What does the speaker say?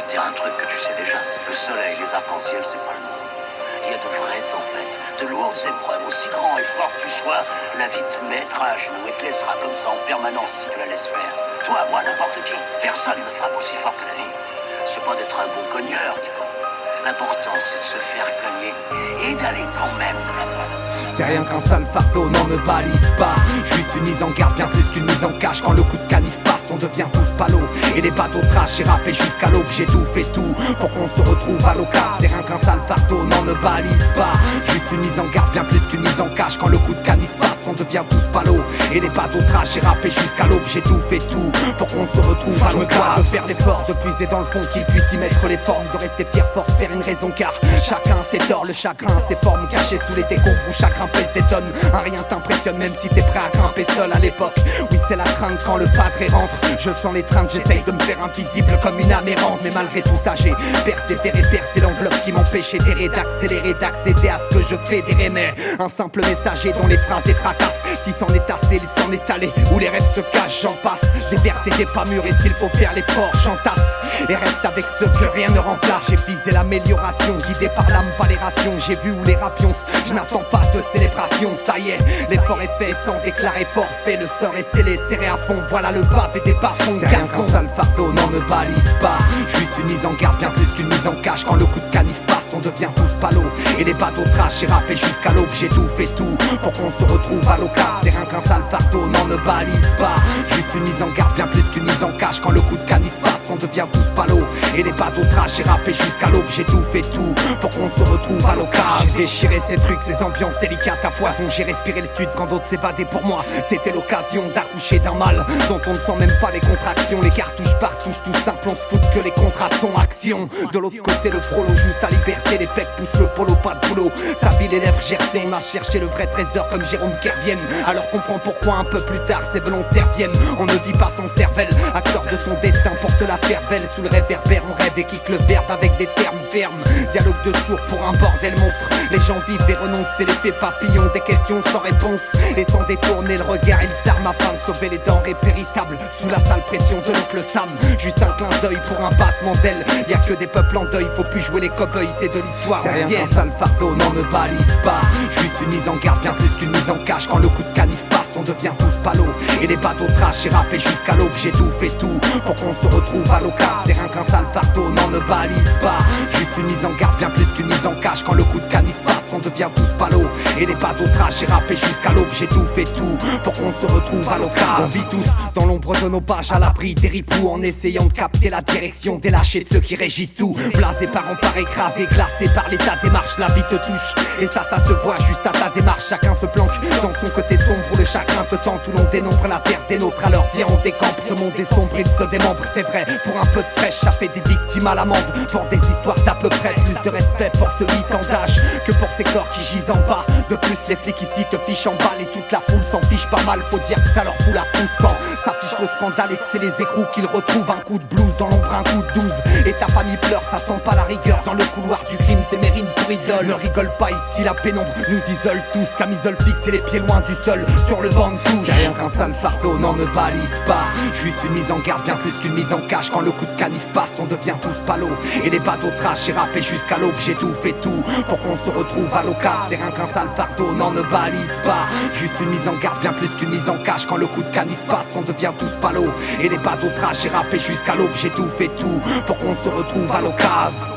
vais te dire un truc que tu sais déjà. Le soleil, les arcs-en-ciel, c'est pas le monde. Il y a de vraies tempêtes, de lourdes épreuves. Aussi grand et fort que tu sois, la vie te mettra à genoux et te laissera comme ça en permanence si tu la laisses faire. Toi, moi, n'importe qui, personne ne frappe aussi fort que la vie. C'est pas d'être un bon cogneur qui compte. L'important, c'est de se faire cogner et d'aller quand même de l'avant. C'est rien qu'un sale fardeau, n'en me balise pas. Juste une mise en garde, bien plus qu'une mise en cache. Quand le coup de canif passe, on devient tous palos. Et les bateaux trash et râpés jusqu'à l'aube. J'ai tout fait tout pour qu'on se retrouve à l'occasion. C'est rien qu'un sale fardeau, n'en me balise pas. Juste une mise en garde, bien plus qu'une mise en cache. Quand le coup de canif passe, on devient tous palos. Et les bateaux trash et râpés jusqu'à l'aube. J'ai tout fait tout pour qu'on se retrouve à l'occasion. Je me dois de faire l'effort, de puiser dans le fond, qu'il puisse y mettre les formes, de rester fier, force, faire une raison, car chacun ses torts, le chagrin, ses formes cachées sous les décombres où chacun pèse des tonnes. Un rien t'impressionne même si t'es prêt à grimper seul à l'époque. Oui, c'est la crainte quand le padré rentre. Je sens l'étreinte, j'essaye de me faire invisible comme une âme errante. Mais malgré tout ça, j'ai persévéré, percé l'enveloppe qui m'empêchait d'errer, d'accélérer, d'accéder à ce que je fais, des mais un simple messager dont les phrases et fracassent. Si s'en est assez, il s'en est allé. Où les rêves se cachent, j'en passe. Des vertes et des pas mûres, et s'il faut faire l'effort, j'en tasse. Et reste avec ce que rien ne remplace. J'ai visé l'amélioration, guidé par l'âme, pas les rations. J'ai vu où les rapions, je n'attends pas de célébration. Ça y est, l'effort est fait sans déclarer forfait. Le sort est scellé, serré à fond. Voilà le bave et des bas-fonds. C'est rien qu'un sale fardeau, n'en me balise pas. Juste une mise en garde, bien plus qu'une mise en cache. Quand le coup de canif passe, on devient tous palos. Et les bateaux trash et râpés jusqu'à l'aube. J'ai tout fait tout pour qu'on se retrouve à l'occasion. C'est rien qu'un sale fardeau, n'en me balise pas. Juste une mise en garde, bien plus qu'une mise en cache. Quand le coup de canif passe, on devient tous palos. Et les bateaux trash et râpés jusqu'à l'aube. J'ai tout fait tout pour qu'on se retrouve à l'occasion. J'ai déchiré ces trucs, ces ambiances délicates à foison. J'ai respiré le stud quand d'autres s'évadaient. Pour moi, c'était l'occasion d'accoucher d'un mal dont on ne sent même pas les contractions. Les cartouches partouches, tout simple, on se fout que les contrats sont action. De l'autre côté, le frollo joue sa liberté. Les pecs poussent le polo, pas de boulot. Sa vie, les lèvres gercées. On a cherché le vrai trésor comme Jérôme Kervienne. Alors comprends pourquoi un peu plus tard ces volontaires viennent. On ne vit pas son cervelle, acteur de son destin pour se la faire belle. Sous le réverbère, on rêve et kick le verbe avec des termes fermes. Dialogue de sourds pour un bordel monstre. Les gens vivent et renoncent, c'est l'effet papillon. Des questions sans réponse et sans détourner le regard. Ils s'arment afin de sauver les denrées périssables. Sous la sale pression de l'oncle Sam, juste un clin d'œil pour un battement d'aile. Y'a que des peuples en deuil, faut plus jouer les cow-boys, c'est de l'histoire ancienne. C'est rien qu'un sale fardeau, n'en me balise pas. Juste une mise en garde, bien plus qu'une mise en cache. Quand le coup de canif passe, on devient tous palos. Et les bateaux trash et râpés jusqu'à l'aube. J'ai tout fait tout pour qu'on se retrouve à l'occasion. C'est rien qu'un sale fardeau, n'en me balise pas. Juste une mise en garde, bien plus qu'une mise en cache. Quand le coup de canif passe, on devient tous palos. Et les bateaux trash et râpés jusqu'à l'aube. J'ai tout fait tout pour qu'on se retrouve à l'occasion. On vit tous dans l'ombre de nos pages, à l'abri des ripoux, en essayant de capter la direction des lâchers de ceux qui régissent tout. Blasé par rempart écrasé, glacé par l'état des marches. La vie te touche et ça se voit juste à ta démarche. Chacun se planque dans son côté sombre où le chagrin te tente, où l'on dénombre la perte des nôtres. Alors viens, on décampe, ce monde est sombre, il se démembre. C'est vrai, pour un peu de fraîche, ça fait des victimes à l'amende. Pour des histoires d'à peu près, plus de respect pour ce 8 ans d'âge que pour ces corps qui gisent en bas. De plus, les flics ici te fichent en balle et toute la foule s'en fiche pas mal. Faut dire que ça leur fout la frousse quand s'affiche le scandale et que c'est les écrous qu'ils retrouvent. Un coup de blues dans l'ombre, un coup de 12. Et ta famille pleure, ça sent pas la rigueur. Dans le couloir du crime, c'est Mérine pour idole. Ne rigole pas ici, la pénombre nous isole tous. Camisole fixe et les pieds loin du sol, sur le banc de touche. C'est rien qu'un sale fardeau, n'en me balise pas. Juste une mise en garde, bien plus qu'une mise en cache. Quand le coup de canif passe, on devient tous palos. Et les bateaux trash et râpés jusqu'à l'aube. J'ai tout fait tout pour qu'on se retrouve à l'occasion. C'est rien qu'un sale fardeau, n'en me balise pas. Juste une mise en garde, bien plus qu'une mise en cache. Quand le coup de canif passe, on devient tous palos. Et les bateaux trash et râpés jusqu'à l'aube. J'ai tout fait tout pour qu'on se retrouve à l'occasion.